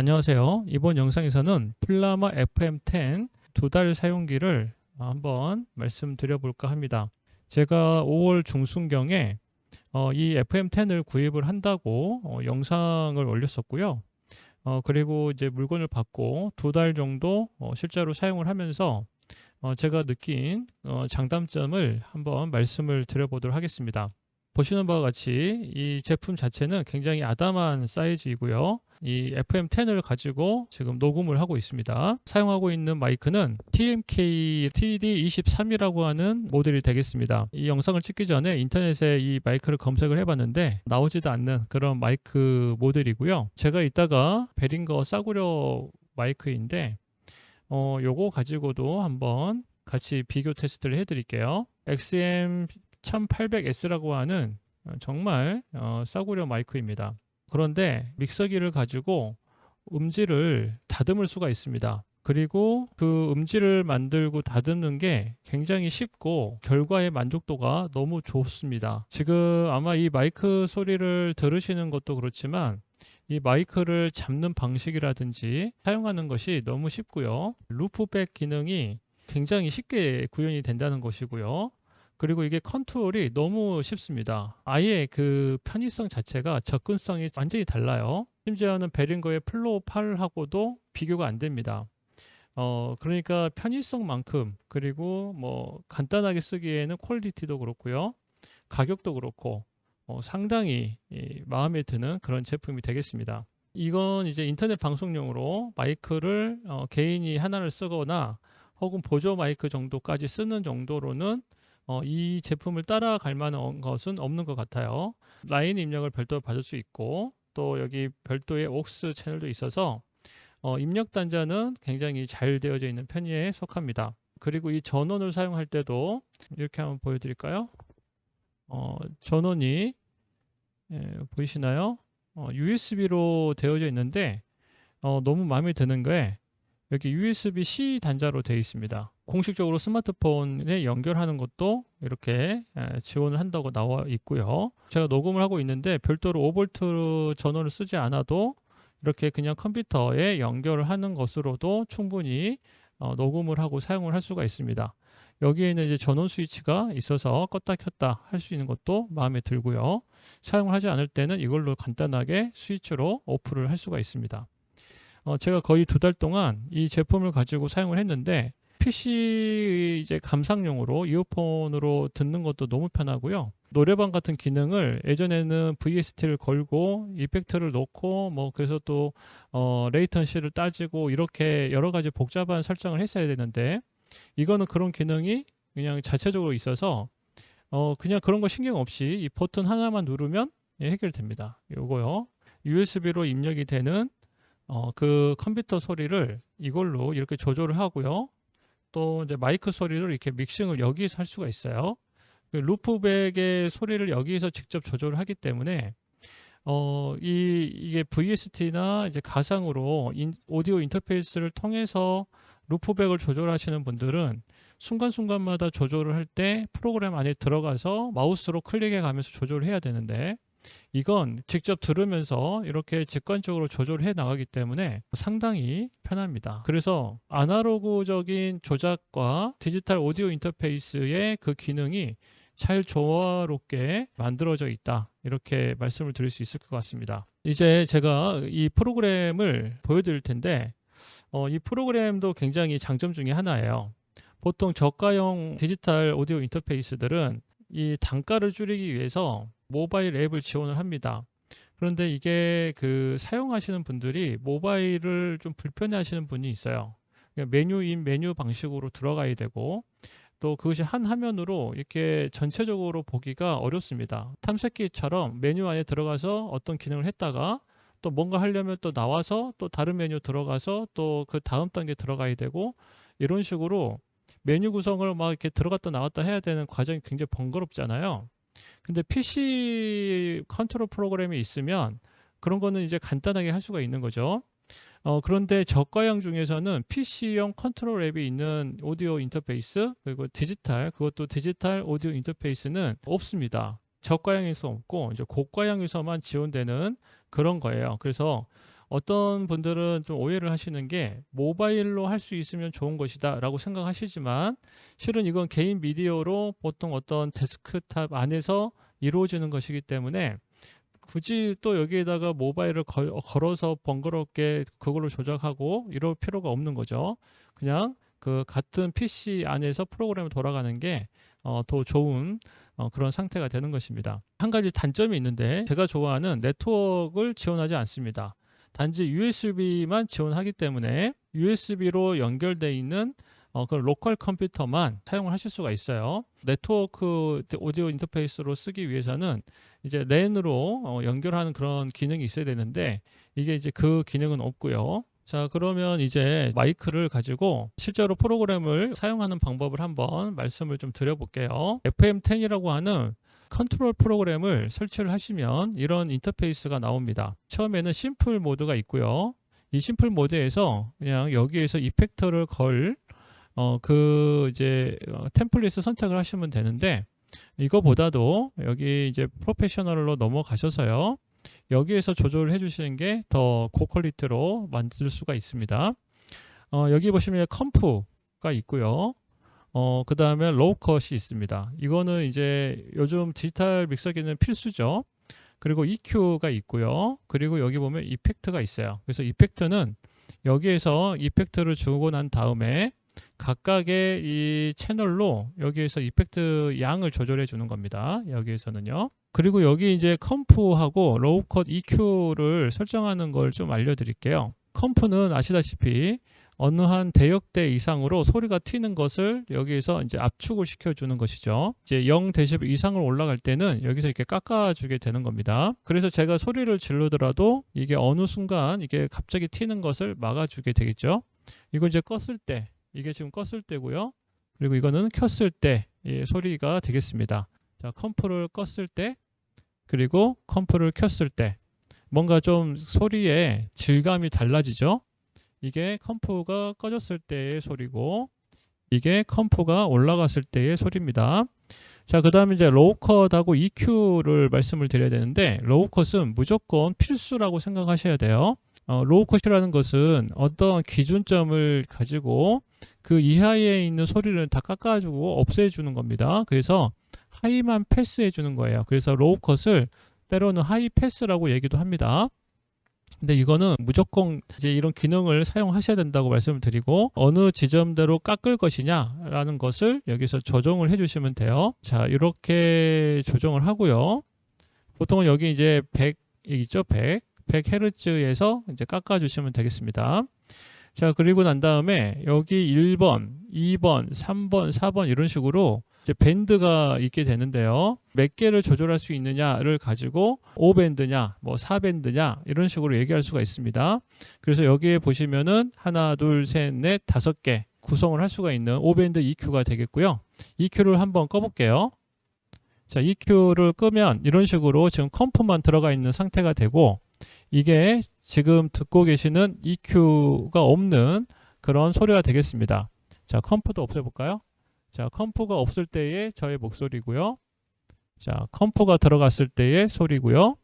안녕하세요. 이번 영상에서는 플라마 FM10 2달 사용기를 한번 말씀드려 볼까 합니다. 제가 5월 중순경에 이 FM10을 구입을 한다고 영상을 올렸었고요. 그리고 이제 물건을 받고 2달 정도 실제로 사용을 하면서 제가 느낀 장단점을 한번 말씀을 드려보도록 하겠습니다. 보시는 바와 같이 이 제품 자체는 굉장히 아담한 사이즈이고요. 이 FM10을 가지고 지금 녹음을 하고 있습니다. 사용하고 있는 마이크는 TMK TD23이라고 하는 모델이 되겠습니다. 이 영상을 찍기 전에 인터넷에 이 마이크를 검색을 해봤는데 나오지도 않는 그런 마이크 모델이고요. 제가 이따가 베링거 싸구려 마이크인데 요거 가지고도 한번 같이 비교 테스트를 해드릴게요. XM 1800S라고 하는 정말 싸구려 마이크입니다. 그런데 믹서기를 가지고 음질을 다듬을 수가 있습니다. 그리고 그 음질을 만들고 다듬는 게 굉장히 쉽고 결과의 만족도가 너무 좋습니다. 지금 아마 이 마이크 소리를 들으시는 것도 그렇지만 이 마이크를 잡는 방식이라든지 사용하는 것이 너무 쉽고요. 루프백 기능이 굉장히 쉽게 구현이 된다는 것이고요. 그리고 이게 컨트롤이 너무 쉽습니다. 아예 그 편의성 자체가 접근성이 완전히 달라요. 심지어는 베링거의 플로우 8하고도 비교가 안 됩니다. 그러니까 편의성만큼 그리고 뭐 간단하게 쓰기에는 퀄리티도 그렇고요. 가격도 그렇고 상당히 마음에 드는 그런 제품이 되겠습니다. 이건 이제 인터넷 방송용으로 마이크를 개인이 하나를 쓰거나 혹은 보조 마이크 정도까지 쓰는 정도로는 이 제품을 따라갈 만한 것은 없는 것 같아요. 라인 입력을 별도로 받을 수 있고 또 여기 별도의 aux 채널도 있어서 입력 단자는 굉장히 잘 되어져 있는 편에 속합니다. 그리고 이 전원을 사용할 때도 이렇게 한번 보여드릴까요? 전원이 보이시나요? USB로 되어져 있는데 너무 마음에 드는 게 여기 USB-C 단자로 되어 있습니다. 공식적으로 스마트폰에 연결하는 것도 이렇게 지원을 한다고 나와 있고요. 제가 녹음을 하고 있는데 별도로 5V 전원을 쓰지 않아도 이렇게 그냥 컴퓨터에 연결을 하는 것으로도 충분히 녹음을 하고 사용을 할 수가 있습니다. 여기에는 이제 전원 스위치가 있어서 껐다 켰다 할 수 있는 것도 마음에 들고요. 사용을 하지 않을 때는 이걸로 간단하게 스위치로 오프를 할 수가 있습니다. 제가 거의 2달 동안 이 제품을 가지고 사용을 했는데 PC 이제 감상용으로 이어폰으로 듣는 것도 너무 편하고요. 노래방 같은 기능을 예전에는 VST를 걸고 이펙트를 넣고 뭐 그래서 또 레이턴시를 따지고 이렇게 여러 가지 복잡한 설정을 했어야 되는데 이거는 그런 기능이 그냥 자체적으로 있어서 그냥 그런 거 신경 없이 이 버튼 하나만 누르면 해결됩니다. 요거요. USB로 입력이 되는 그 컴퓨터 소리를 이걸로 이렇게 조절을 하고요. 또 이제 마이크 소리를 이렇게 믹싱을 여기에서 할 수가 있어요. 그 루프백의 소리를 여기에서 직접 조절을 하기 때문에 이게 VST나 이제 가상으로 오디오 인터페이스를 통해서 루프백을 조절하시는 분들은 순간순간마다 조절을 할 때 프로그램 안에 들어가서 마우스로 클릭해 가면서 조절을 해야 되는데 이건 직접 들으면서 이렇게 직관적으로 조절해 나가기 때문에 상당히 편합니다. 그래서 아날로그적인 조작과 디지털 오디오 인터페이스의 그 기능이 잘 조화롭게 만들어져 있다. 이렇게 말씀을 드릴 수 있을 것 같습니다. 이제 제가 이 프로그램을 보여드릴 텐데, 이 프로그램도 굉장히 장점 중에 하나예요. 보통 저가형 디지털 오디오 인터페이스들은 이 단가를 줄이기 위해서 모바일 앱을 지원을 합니다. 그런데 이게 그 사용하시는 분들이 모바일을 좀 불편해 하시는 분이 있어요. 그러니까 메뉴인 메뉴 방식으로 들어가야 되고 또 그것이 한 화면으로 이렇게 전체적으로 보기가 어렵습니다. 탐색기처럼 메뉴 안에 들어가서 어떤 기능을 했다가 또 뭔가 하려면 또 나와서 또 다른 메뉴 들어가서 또 그 다음 단계 들어가야 되고 이런 식으로 메뉴 구성을 막 이렇게 들어갔다 나왔다 해야 되는 과정이 굉장히 번거롭잖아요. 근데 PC 컨트롤 프로그램이 있으면 그런 거는 이제 간단하게 할 수가 있는 거죠. 그런데 저가형 중에서는 PC용 컨트롤 앱이 있는 오디오 인터페이스 그리고 그것도 디지털 오디오 인터페이스는 없습니다. 저가형에서 없고 이제 고가형에서만 지원되는 그런 거예요. 그래서 어떤 분들은 좀 오해를 하시는 게 모바일로 할 수 있으면 좋은 것이다 라고 생각하시지만 실은 이건 개인 미디어로 보통 어떤 데스크탑 안에서 이루어지는 것이기 때문에 굳이 또 여기에다가 모바일을 걸어서 번거롭게 그걸로 조작하고 이럴 필요가 없는 거죠. 그냥 그 같은 PC 안에서 프로그램이 돌아가는 게 더 좋은 그런 상태가 되는 것입니다. 한 가지 단점이 있는데 제가 좋아하는 네트워크를 지원하지 않습니다. 단지 USB만 지원하기 때문에 USB로 연결되어 있는 그런 로컬 컴퓨터만 사용을 하실 수가 있어요. 네트워크 오디오 인터페이스로 쓰기 위해서는 이제 랜으로 연결하는 그런 기능이 있어야 되는데 이게 이제 그 기능은 없고요. 자, 그러면 이제 마이크를 가지고 실제로 프로그램을 사용하는 방법을 한번 말씀을 좀 드려볼게요. FM10이라고 하는 컨트롤 프로그램을 설치를 하시면 이런 인터페이스가 나옵니다. 처음에는 심플 모드가 있고요. 이 심플 모드에서 그냥 여기에서 이펙터를 템플릿을 선택을 하시면 되는데 이거보다도 여기 이제 프로페셔널로 넘어가셔서요. 여기에서 조절을 해주시는 게 더 고퀄리티로 만들 수가 있습니다. 여기 보시면 컴프가 있고요. 그 다음에 로우 컷이 있습니다. 이거는 이제 요즘 디지털 믹서기는 필수죠. 그리고 EQ가 있고요. 그리고 여기 보면 이펙트가 있어요. 그래서 이펙트는 여기에서 이펙트를 주고 난 다음에 각각의 이 채널로 여기에서 이펙트 양을 조절해 주는 겁니다. 여기에서는요. 그리고 여기 이제 컴프하고 로우 컷 EQ를 설정하는 걸 좀 알려드릴게요. 컴프는 아시다시피 어느 한 대역대 이상으로 소리가 튀는 것을 여기에서 이제 압축을 시켜주는 것이죠. 이제 0dB 이상으로 올라갈 때는 여기서 이렇게 깎아주게 되는 겁니다. 그래서 제가 소리를 지르더라도 이게 어느 순간 이게 갑자기 튀는 것을 막아주게 되겠죠. 이걸 이제 껐을 때, 이게 지금 껐을 때고요. 그리고 이거는 켰을 때 소리가 되겠습니다. 자, 컴프를 껐을 때, 그리고 컴프를 켰을 때 뭔가 좀 소리의 질감이 달라지죠. 이게 컴프가 꺼졌을 때의 소리고 이게 컴프가 올라갔을 때의 소리입니다. 자, 그 다음에 이제 로우 컷하고 EQ를 말씀을 드려야 되는데 로우 컷은 무조건 필수라고 생각하셔야 돼요. 로우 컷이라는 것은 어떤 기준점을 가지고 그 이하에 있는 소리를 다 깎아주고 없애주는 겁니다. 그래서 하이만 패스해 주는 거예요. 그래서 로우 컷을 때로는 하이 패스라고 얘기도 합니다. 근데 이거는 무조건 이제 이런 기능을 사용하셔야 된다고 말씀을 드리고 어느 지점대로 깎을 것이냐라는 것을 여기서 조정을 해주시면 돼요. 자, 이렇게 조정을 하고요. 보통은 여기 이제 100 있죠, 100Hz에서 이제 깎아주시면 되겠습니다. 자, 그리고 난 다음에 여기 1번, 2번, 3번, 4번 이런 식으로 이제 밴드가 있게 되는데요. 몇 개를 조절할 수 있느냐를 가지고 5밴드냐, 뭐 4밴드냐 이런 식으로 얘기할 수가 있습니다. 그래서 여기에 보시면은 하나, 둘, 셋, 넷, 5개 구성을 할 수가 있는 5밴드 EQ가 되겠고요. EQ를 한번 꺼볼게요. 자, EQ를 끄면 이런 식으로 지금 컴프만 들어가 있는 상태가 되고 이게 지금 듣고 계시는 EQ가 없는 그런 소리가 되겠습니다. 자, 컴프도 없애볼까요? 자, 컴프가 없을 때의 저의 목소리고요. 자, 컴프가 들어갔을 때의 소리고요.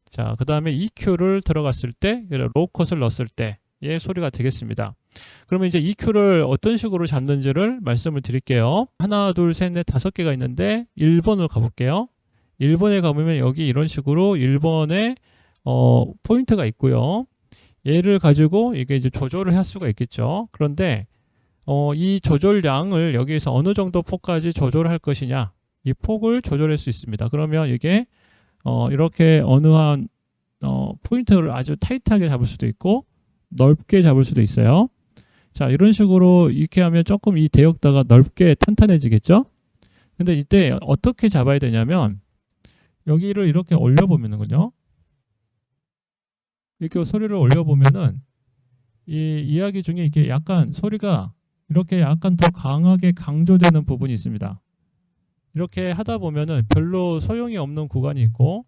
자, 그 다음에 EQ를 들어갔을 때, 로우 컷을 넣었을 때의 소리가 되겠습니다. 그러면 이제 EQ를 어떤 식으로 잡는지를 말씀을 드릴게요. 하나, 둘, 셋, 넷, 5개가 있는데 1번으로 가볼게요. 1번에 가보면 여기 이런 식으로 1번에 포인트가 있고요. 얘를 가지고 이게 이제 조절을 할 수가 있겠죠. 그런데 이 조절량을 여기에서 어느 정도 폭까지 조절할 것이냐, 이 폭을 조절할 수 있습니다. 그러면 이게 이렇게 어느 한 포인트를 아주 타이트하게 잡을 수도 있고 넓게 잡을 수도 있어요. 자, 이런 식으로 이렇게 하면 조금 이 대역다가 넓게 탄탄해지겠죠. 근데 이때 어떻게 잡아야 되냐면 여기를 이렇게 올려보면은요, 이렇게 소리를 올려보면은 이 이야기 중에 이렇게 약간 소리가 이렇게 약간 더 강하게 강조되는 부분이 있습니다. 이렇게 하다 보면은 별로 소용이 없는 구간이 있고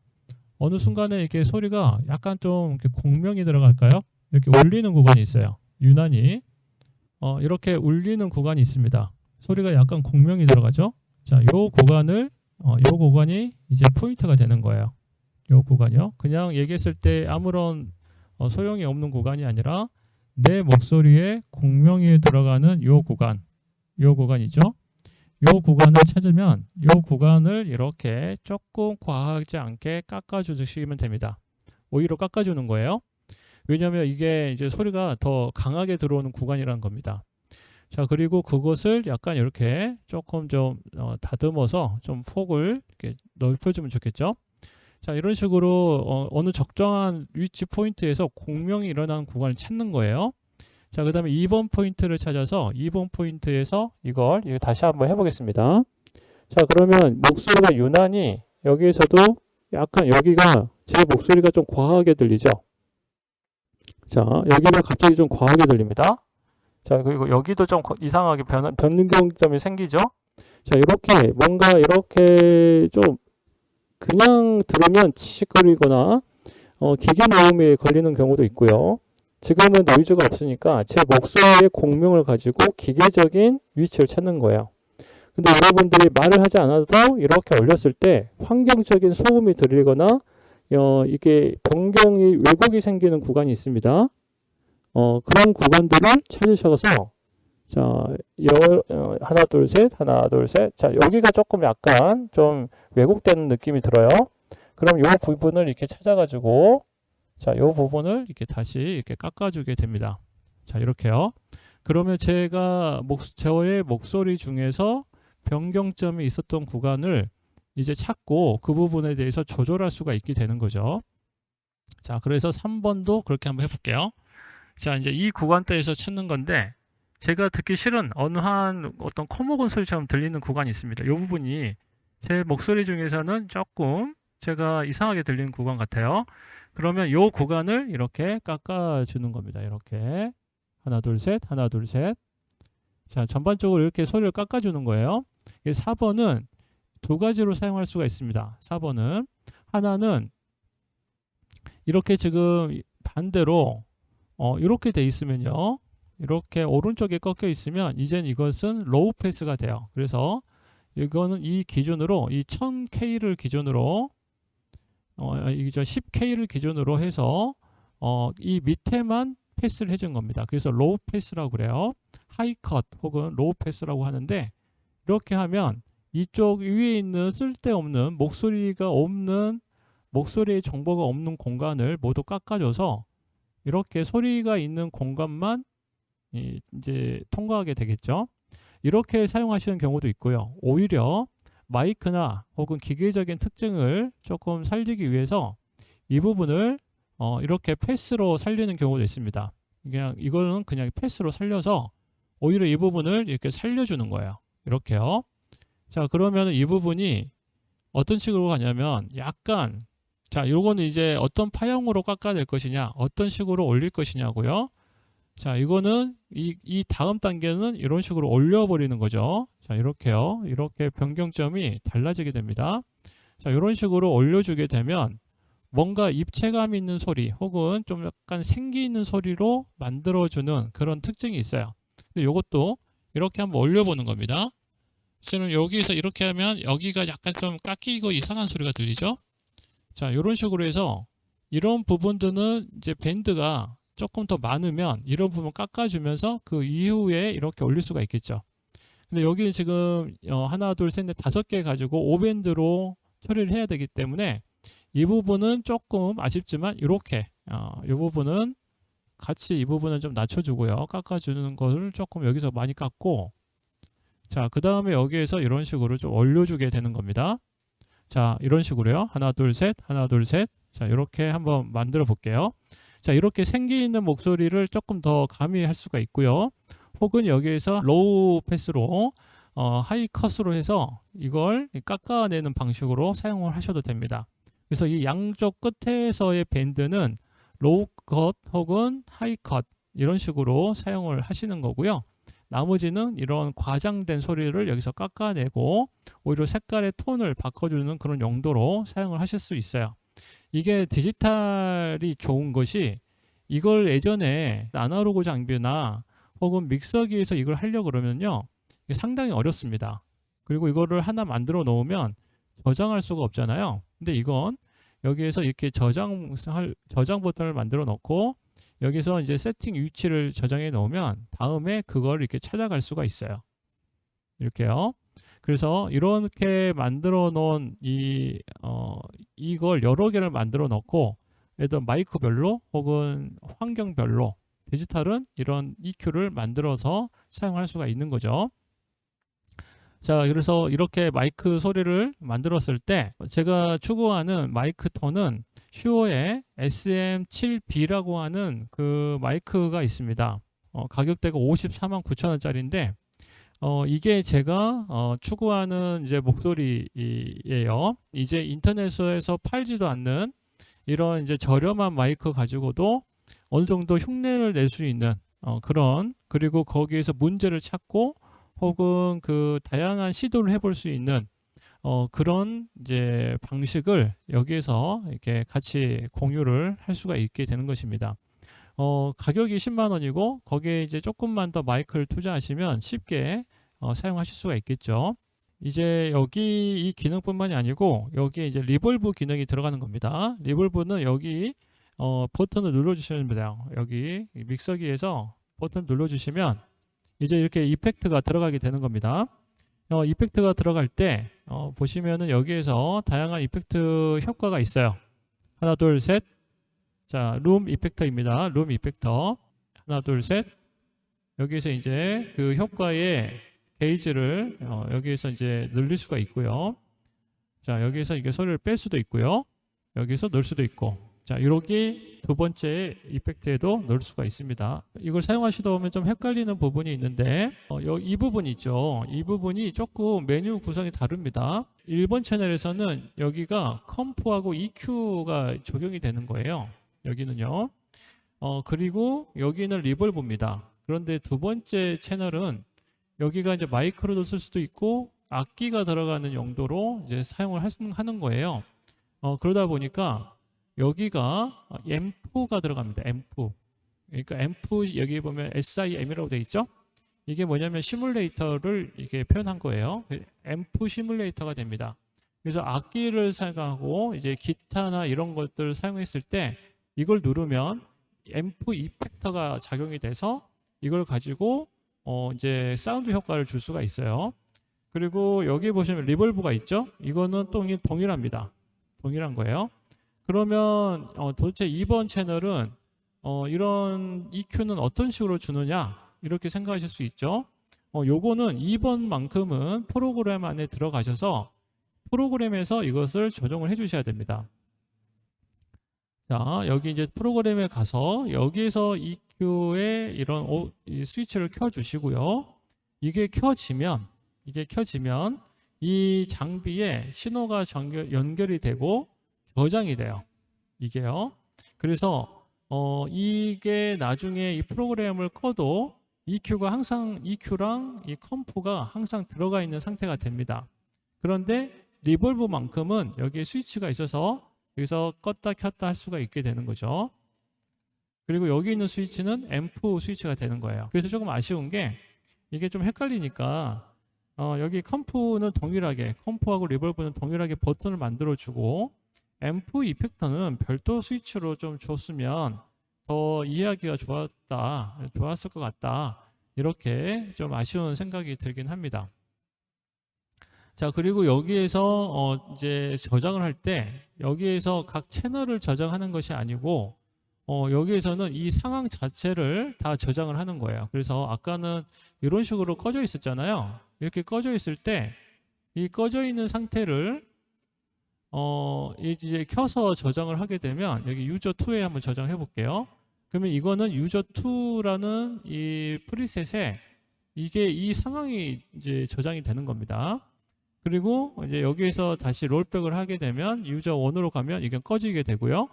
어느 순간에 이렇게 소리가 약간 좀 이렇게 공명이 들어갈까요? 이렇게 울리는 구간이 있어요. 유난히 이렇게 울리는 구간이 있습니다. 소리가 약간 공명이 들어가죠. 자, 요 구간을 요 구간이 이제 포인트가 되는 거예요. 요 구간이요. 그냥 얘기했을 때 아무런 소용이 없는 구간이 아니라 내 목소리에 공명이 들어가는 요 구간이죠. 요 구간을 찾으면 요 구간을 이렇게 조금 과하지 않게 깎아주시면 됩니다. 오히려 깎아주는 거예요. 왜냐하면 이게 이제 소리가 더 강하게 들어오는 구간이라는 겁니다. 자, 그리고 그것을 약간 이렇게 조금 좀 다듬어서 좀 폭을 이렇게 넓혀주면 좋겠죠. 자, 이런 식으로 어느 적정한 위치 포인트에서 공명이 일어나는 구간을 찾는 거예요. 자, 그 다음에 2번 포인트를 찾아서 2번 포인트에서 이거 다시 한번 해보겠습니다. 자, 그러면 목소리가 유난히 여기에서도 약간 여기가 제 목소리가 좀 과하게 들리죠. 자, 여기가 갑자기 좀 과하게 들립니다. 자, 그리고 여기도 좀 이상하게 변경점이 생기죠. 자, 이렇게 뭔가 이렇게 좀 그냥 들으면 치익거리거나 기계 모음에 걸리는 경우도 있고요. 지금은 노이즈가 없으니까 제 목소리의 공명을 가지고 기계적인 위치를 찾는 거예요. 근데 여러분들이 말을 하지 않아도 이렇게 올렸을 때 환경적인 소음이 들리거나 이게 변경이 왜곡이 생기는 구간이 있습니다. 그런 구간들을 찾으셔서 자, 하나, 둘, 셋, 하나, 둘, 셋. 자, 여기가 조금 약간 좀 왜곡되는 느낌이 들어요. 그럼 이 부분을 이렇게 찾아가지고 자, 이 부분을 이렇게 다시 이렇게 깎아주게 됩니다. 자, 이렇게요. 그러면 제가 저의 목소리 중에서 변경점이 있었던 구간을 이제 찾고 그 부분에 대해서 조절할 수가 있게 되는 거죠. 자, 그래서 3번도 그렇게 한번 해볼게요. 자, 이제 이 구간대에서 찾는 건데 제가 듣기 싫은 어느 한 어떤 커먹은 소리처럼 들리는 구간이 있습니다. 이 부분이 제 목소리 중에서는 조금 제가 이상하게 들리는 구간 같아요. 그러면 이 구간을 이렇게 깎아주는 겁니다. 이렇게 하나 둘 셋 하나 둘 셋. 자, 전반적으로 이렇게 소리를 깎아주는 거예요. 4번은 두 가지로 사용할 수가 있습니다. 4번은 하나는 이렇게 지금 반대로 이렇게 돼 있으면요. 이렇게 오른쪽에 꺾여 있으면 이젠 이것은 로우 패스가 돼요. 그래서 이거는 이 기준으로 이 1000K를 기준으로 이죠 10K를 기준으로 해서 이 밑에만 패스를 해준 겁니다. 그래서 로우 패스라고 그래요. 하이 컷 혹은 로우 패스라고 하는데 이렇게 하면 이쪽 위에 있는 쓸데없는 목소리가 없는 목소리의 정보가 없는 공간을 모두 깎아줘서 이렇게 소리가 있는 공간만 이제 통과하게 되겠죠. 이렇게 사용하시는 경우도 있고요. 오히려 마이크나 혹은 기계적인 특징을 조금 살리기 위해서 이 부분을 이렇게 패스로 살리는 경우도 있습니다. 이거는 그냥 패스로 살려서 오히려 이 부분을 이렇게 살려주는 거예요. 이렇게요. 자, 그러면 이 부분이 어떤 식으로 가냐면 약간 자, 요거는 이제 어떤 파형으로 깎아낼 것이냐, 어떤 식으로 올릴 것이냐고요. 자, 이거는 이 다음 단계는 이런 식으로 올려버리는 거죠. 자, 이렇게요. 이렇게 변경점이 달라지게 됩니다. 자, 이런 식으로 올려주게 되면 뭔가 입체감 있는 소리 혹은 좀 약간 생기 있는 소리로 만들어주는 그런 특징이 있어요. 근데 이것도 이렇게 한번 올려보는 겁니다. 저는 여기서 이렇게 하면 여기가 약간 좀 깎이고 이상한 소리가 들리죠? 자, 이런 식으로 해서 이런 부분들은 이제 밴드가 조금 더 많으면 이런 부분 깎아주면서 그 이후에 이렇게 올릴 수가 있겠죠. 근데 여기는 지금 하나, 둘, 셋, 넷, 5개 가지고 5밴드로 처리를 해야 되기 때문에 이 부분은 조금 아쉽지만 이렇게 이 부분은 같이 이 부분은 좀 낮춰주고요. 깎아주는 것을 조금 여기서 많이 깎고 자, 그 다음에 여기에서 이런 식으로 좀 올려주게 되는 겁니다. 자, 이런 식으로요. 하나, 둘, 셋, 하나, 둘, 셋. 자, 이렇게 한번 만들어 볼게요. 자, 이렇게 생기 있는 목소리를 조금 더 가미할 수가 있고요. 혹은 여기에서 로우 패스로 하이 컷으로 해서 이걸 깎아내는 방식으로 사용을 하셔도 됩니다. 그래서 이 양쪽 끝에서의 밴드는 로우 컷 혹은 하이 컷 이런 식으로 사용을 하시는 거고요. 나머지는 이런 과장된 소리를 여기서 깎아내고 오히려 색깔의 톤을 바꿔주는 그런 용도로 사용을 하실 수 있어요. 이게 디지털이 좋은 것이 이걸 예전에 아날로그 장비나 혹은 믹서기에서 이걸 하려고 그러면요 상당히 어렵습니다. 그리고 이거를 하나 만들어 놓으면 저장할 수가 없잖아요. 근데 이건 여기에서 이렇게 저장 버튼을 만들어 놓고 여기서 이제 세팅 위치를 저장해 놓으면 다음에 그걸 이렇게 찾아갈 수가 있어요. 이렇게요. 그래서 이렇게 만들어 놓은 이걸 여러 개를 만들어 놓고 예를 들어 마이크별로 혹은 환경별로 디지털은 이런 EQ를 만들어서 사용할 수가 있는 거죠. 자, 그래서 이렇게 마이크 소리를 만들었을 때 제가 추구하는 마이크 톤은 슈어의 SM7B라고 하는 그 마이크가 있습니다. 가격대가 54만 9천 원짜리인데 이게 제가 추구하는 이제 목소리예요. 이제 인터넷에서 팔지도 않는 이런 이제 저렴한 마이크 가지고도 어느 정도 흉내를 낼 수 있는 그런, 그리고 거기에서 문제를 찾고 혹은 그 다양한 시도를 해볼 수 있는 그런 이제 방식을 여기에서 이렇게 같이 공유를 할 수가 있게 되는 것입니다. 가격이 10만 원이고 거기에 이제 조금만 더 마이크를 투자하시면 쉽게 사용하실 수가 있겠죠. 이제 여기 이 기능뿐만이 아니고 여기에 이제 리볼브 기능이 들어가는 겁니다. 리볼브는 여기 버튼을 눌러주시면 됩니다. 여기 믹서기에서 버튼 눌러주시면 이제 이렇게 이펙트가 들어가게 되는 겁니다. 이펙트가 들어갈 때 보시면은 여기에서 다양한 이펙트 효과가 있어요. 하나, 둘, 셋. 자, 룸 이펙터입니다. 룸 이펙터. 하나, 둘, 셋. 여기서 이제 그 효과의 게이지를 여기에서 이제 늘릴 수가 있고요. 자, 여기에서 이게 소리를 뺄 수도 있고요. 여기서 넣을 수도 있고. 자, 이렇게 두 번째 이펙트에도 넣을 수가 있습니다. 이걸 사용하시다 보면 좀 헷갈리는 부분이 있는데 이 부분 있죠. 이 부분이 조금 메뉴 구성이 다릅니다. 1번 채널에서는 여기가 컴프하고 EQ가 적용이 되는 거예요. 여기는요. 그리고 여기는 리벌브입니다. 그런데 두 번째 채널은 여기가 이제 마이크로도 쓸 수도 있고 악기가 들어가는 용도로 이제 사용을 하는 거예요. 그러다 보니까 여기가 앰프가 들어갑니다. 앰프. 그러니까 앰프 여기 보면 SIM이라고 되어 있죠. 이게 뭐냐면 시뮬레이터를 이렇게 표현한 거예요. 앰프 시뮬레이터가 됩니다. 그래서 악기를 사용하고 이제 기타나 이런 것들을 사용했을 때 이걸 누르면 앰프 이펙터가 작용이 돼서 이걸 가지고 이제 사운드 효과를 줄 수가 있어요. 그리고 여기 보시면 리벌브가 있죠. 이거는 또 동일합니다. 동일한 거예요. 그러면 도대체 2번 채널은 이런 EQ는 어떤 식으로 주느냐 이렇게 생각하실 수 있죠. 요거는 2번만큼은 프로그램 안에 들어가셔서 프로그램에서 이것을 조정을 해 주셔야 됩니다. 자, 여기 이제 프로그램에 가서 여기에서 EQ의 이런 이 스위치를 켜 주시고요. 이게 켜지면 이 장비에 신호가 연결이 되고 저장이 돼요. 이게요. 그래서 이게 나중에 이 프로그램을 꺼도 EQ가 항상 EQ랑 이 컴프가 항상 들어가 있는 상태가 됩니다. 그런데 리볼브만큼은 여기에 스위치가 있어서 여기서 껐다 켰다 할 수가 있게 되는 거죠. 그리고 여기 있는 스위치는 앰프 스위치가 되는 거예요. 그래서 조금 아쉬운 게 이게 좀 헷갈리니까 여기 컴프는 동일하게 컴프하고 리볼브는 동일하게 버튼을 만들어 주고 앰프 이펙터는 별도 스위치로 좀 줬으면 더 이해하기가 좋았을 것 같다. 이렇게 좀 아쉬운 생각이 들긴 합니다. 자, 그리고 여기에서 이제 저장을 할 때 여기에서 각 채널을 저장하는 것이 아니고 여기에서는 이 상황 자체를 다 저장을 하는 거예요. 그래서 아까는 이런 식으로 꺼져 있었잖아요. 이렇게 꺼져 있을 때 이 꺼져 있는 상태를 이제 켜서 저장을 하게 되면 여기 유저2에 한번 저장해 볼게요. 그러면 이거는 유저2라는 이 프리셋에 이게 이 상황이 이제 저장이 되는 겁니다. 그리고 이제 여기에서 다시 롤백을 하게 되면 유저1으로 가면 이게 꺼지게 되고요.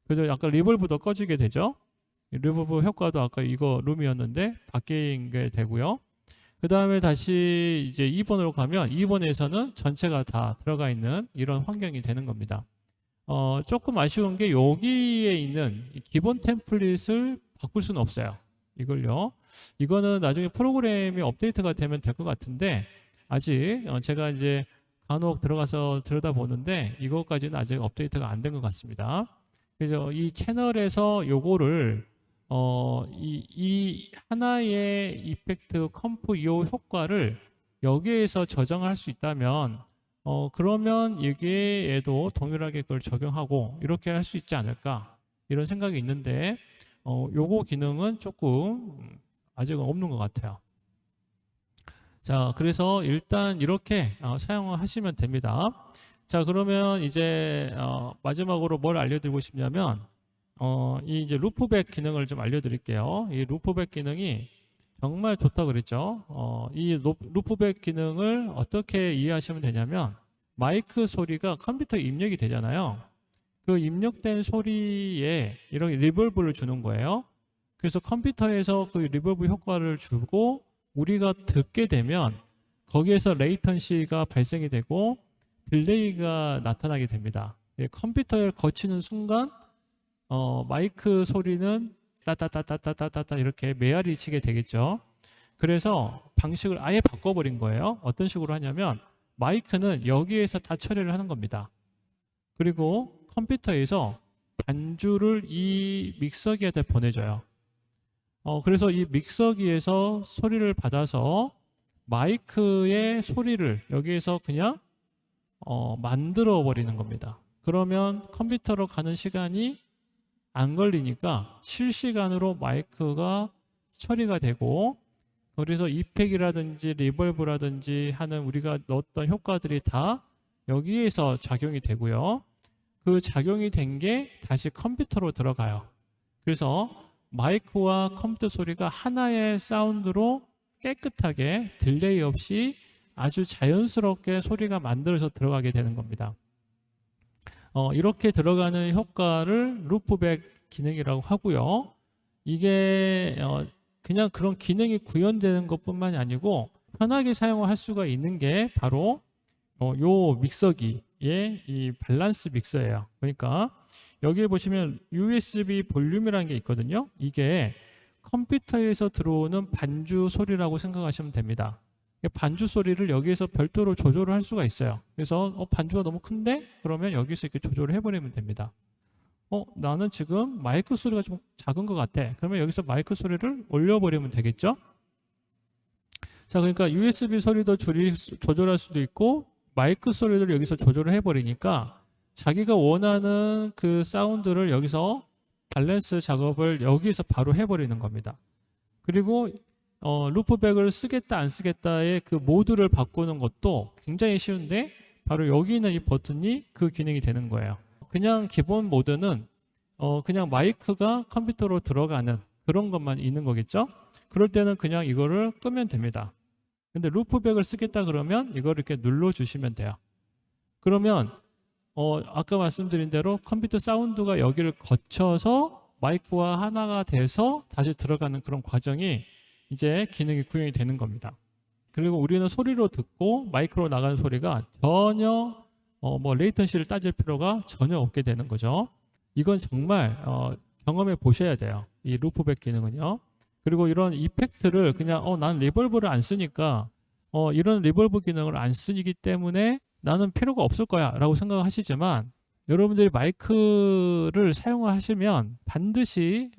그래서 아까 리볼브도 꺼지게 되죠. 리볼브 효과도 아까 이거 룸이었는데 바뀐 게 되고요. 그 다음에 다시 이제 2번으로 가면 2번에서는 전체가 다 들어가 있는 이런 환경이 되는 겁니다. 조금 아쉬운 게 여기에 있는 기본 템플릿을 바꿀 수는 없어요. 이걸요. 이거는 나중에 프로그램이 업데이트가 되면 될 것 같은데 아직 제가 이제 간혹 들어가서 들여다보는데 이것까지는 아직 업데이트가 안 된 것 같습니다. 그래서 이 채널에서 요거를 이 하나의 이펙트 컴프 이오 효과를 여기에서 저장할 수 있다면 그러면 여기에도 동일하게 그걸 적용하고 이렇게 할 수 있지 않을까 이런 생각이 있는데 요거 기능은 조금 아직은 없는 것 같아요. 자, 그래서 일단 이렇게 사용을 하시면 됩니다. 자, 그러면 이제 마지막으로 뭘 알려드리고 싶냐면 이 이제 루프백 기능을 좀 알려드릴게요. 이 루프백 기능이 정말 좋다고 그랬죠. 이 루프백 기능을 어떻게 이해하시면 되냐면 마이크 소리가 컴퓨터에 입력이 되잖아요. 그 입력된 소리에 이런 리버브를 주는 거예요. 그래서 컴퓨터에서 그 리버브 효과를 주고 우리가 듣게 되면 거기에서 레이턴시가 발생이 되고 딜레이가 나타나게 됩니다. 컴퓨터에 거치는 순간 마이크 소리는 따따따따따따따 이렇게 메아리 치게 되겠죠. 그래서 방식을 아예 바꿔버린 거예요. 어떤 식으로 하냐면 마이크는 여기에서 다 처리를 하는 겁니다. 그리고 컴퓨터에서 반주를 이 믹서기한테 보내줘요. 그래서 이 믹서기에서 소리를 받아서 마이크의 소리를 여기에서 그냥 만들어 버리는 겁니다. 그러면 컴퓨터로 가는 시간이 안 걸리니까 실시간으로 마이크가 처리가 되고 그래서 이펙이라든지 리버브라든지 하는 우리가 넣었던 효과들이 다 여기에서 작용이 되고요. 그 작용이 된 게 다시 컴퓨터로 들어가요. 그래서 마이크와 컴퓨터 소리가 하나의 사운드로 깨끗하게 딜레이 없이 아주 자연스럽게 소리가 만들어서 들어가게 되는 겁니다. 이렇게 들어가는 효과를 루프백 기능이라고 하고요. 이게 그냥 그런 기능이 구현되는 것뿐만이 아니고 편하게 사용을 할 수가 있는 게 바로 요 믹서기의 이 밸런스 믹서예요. 그러니까 여기에 보시면 USB 볼륨이라는 게 있거든요. 이게 컴퓨터에서 들어오는 반주 소리라고 생각하시면 됩니다. 반주 소리를 여기에서 별도로 조절을 할 수가 있어요. 그래서 반주가 너무 큰데? 그러면 여기서 이렇게 조절을 해버리면 됩니다. 나는 지금 마이크 소리가 좀 작은 것 같아. 그러면 여기서 마이크 소리를 올려버리면 되겠죠? 자, 그러니까 USB 소리도 조절할 수도 있고 마이크 소리를 여기서 조절을 해버리니까 자기가 원하는 그 사운드를 여기서 밸런스 작업을 여기서 바로 해버리는 겁니다. 그리고 루프백을 쓰겠다 안 쓰겠다의 그 모드를 바꾸는 것도 굉장히 쉬운데 바로 여기 있는 이 버튼이 그 기능이 되는 거예요. 그냥 기본 모드는 그냥 마이크가 컴퓨터로 들어가는 그런 것만 있는 거겠죠. 그럴 때는 그냥 이거를 끄면 됩니다. 근데 루프백을 쓰겠다 그러면 이걸 이렇게 눌러 주시면 돼요. 그러면 아까 말씀드린 대로 컴퓨터 사운드가 여기를 거쳐서 마이크와 하나가 돼서 다시 들어가는 그런 과정이 이제 기능이 구현이 되는 겁니다. 그리고 우리는 소리로 듣고 마이크로 나가는 소리가 전혀 뭐 레이턴시를 따질 필요가 전혀 없게 되는 거죠. 이건 정말 경험해 보셔야 돼요. 이 루프백 기능은요. 그리고 이런 이펙트를 그냥 난 리버브를 안 쓰니까 이런 리버브 기능을 안 쓰기 때문에 나는 필요가 없을 거야 라고 생각하시지만 여러분들이 마이크를 사용을 하시면 반드시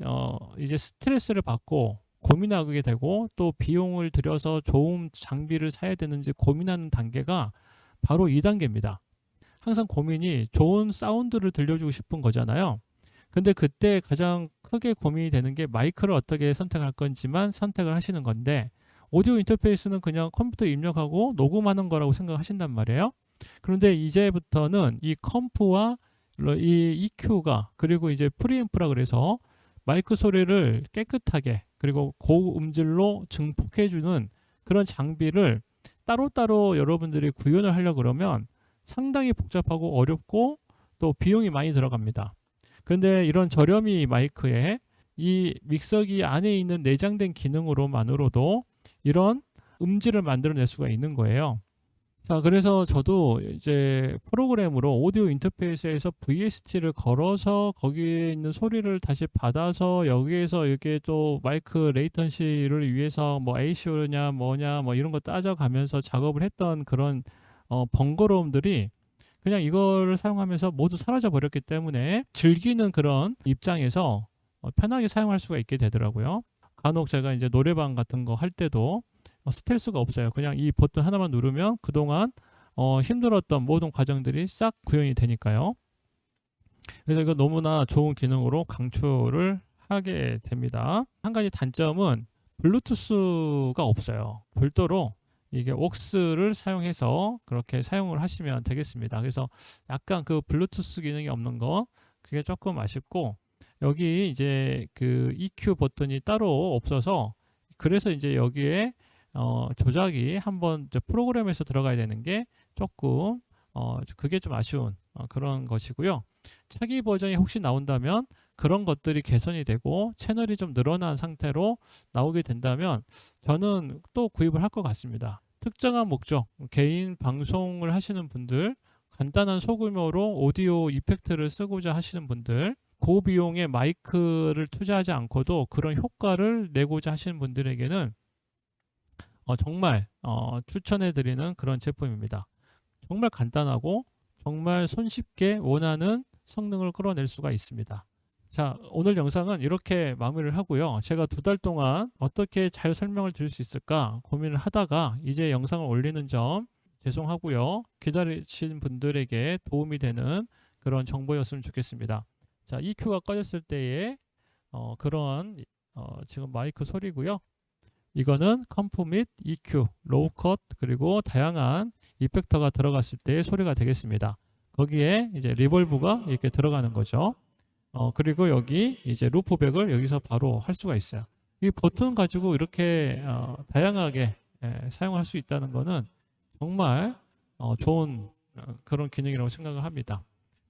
이제 스트레스를 받고 고민하게 되고 또 비용을 들여서 좋은 장비를 사야 되는지 고민하는 단계가 바로 2단계입니다. 항상 고민이 좋은 사운드를 들려주고 싶은 거잖아요. 근데 그때 가장 크게 고민이 되는 게 마이크를 어떻게 선택할 건지만 선택을 하시는 건데 오디오 인터페이스는 그냥 컴퓨터에 입력하고 녹음하는 거라고 생각하신단 말이에요. 그런데 이제부터는 이 컴프와 이 EQ가 그리고 이제 프리앰프라 그래서 마이크 소리를 깨끗하게 그리고 고음질로 증폭해주는 그런 장비를 따로따로 여러분들이 구현을 하려고 그러면 상당히 복잡하고 어렵고 또 비용이 많이 들어갑니다. 근데 이런 저렴이 마이크에 이 믹서기 안에 있는 내장된 기능으로만으로도 이런 음질을 만들어낼 수가 있는 거예요. 자, 그래서 저도 이제 프로그램으로 오디오 인터페이스에서 VST를 걸어서 거기에 있는 소리를 다시 받아서 여기에서 이렇게 또 마이크 레이턴시를 위해서 뭐 ACO냐 뭐냐 뭐 이런 거 따져가면서 작업을 했던 그런 번거로움들이 그냥 이거를 사용하면서 모두 사라져 버렸기 때문에 즐기는 그런 입장에서 편하게 사용할 수가 있게 되더라고요. 간혹 제가 이제 노래방 같은 거 할 때도 스트레스가 없어요. 그냥 이 버튼 하나만 누르면 그동안 힘들었던 모든 과정들이 싹 구현이 되니까요. 그래서 이거 너무나 좋은 기능으로 강추를 하게 됩니다. 한 가지 단점은 블루투스가 없어요. 별도로 이게 OX를 사용해서 그렇게 사용을 하시면 되겠습니다. 그래서 약간 그 블루투스 기능이 없는 거 그게 조금 아쉽고, 여기 이제 그 EQ 버튼이 따로 없어서 그래서 이제 여기에 조작이 한번 프로그램에서 들어가야 되는 게 조금 그게 좀 아쉬운 그런 것이고요. 차기 버전이 혹시 나온다면 그런 것들이 개선이 되고 채널이 좀 늘어난 상태로 나오게 된다면 저는 또 구입을 할 것 같습니다. 특정한 목적, 개인 방송을 하시는 분들, 간단한 소규모로 오디오 이펙트를 쓰고자 하시는 분들, 고비용의 마이크를 투자하지 않고도 그런 효과를 내고자 하시는 분들에게는 정말 추천해 드리는 그런 제품입니다. 정말 간단하고 정말 손쉽게 원하는 성능을 끌어낼 수가 있습니다. 자, 오늘 영상은 이렇게 마무리를 하고요. 제가 2달 동안 어떻게 잘 설명을 드릴 수 있을까 고민을 하다가 이제 영상을 올리는 점 죄송하고요. 기다리신 분들에게 도움이 되는 그런 정보였으면 좋겠습니다. 자, EQ가 꺼졌을 때의 그런 지금 마이크 소리고요. 이거는 컴프 및 EQ, 로우 컷 그리고 다양한 이펙터가 들어갔을 때의 소리가 되겠습니다. 거기에 이제 리벌브가 이렇게 들어가는 거죠. 그리고 여기 이제 루프백을 여기서 바로 할 수가 있어요. 이 버튼 가지고 이렇게 다양하게 사용할 수 있다는 거는 정말 좋은 그런 기능이라고 생각을 합니다.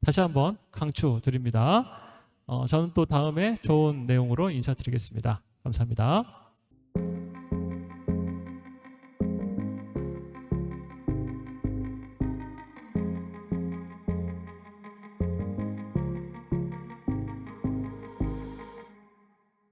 다시 한번 강추 드립니다. 저는 또 다음에 좋은 내용으로 인사드리겠습니다. 감사합니다.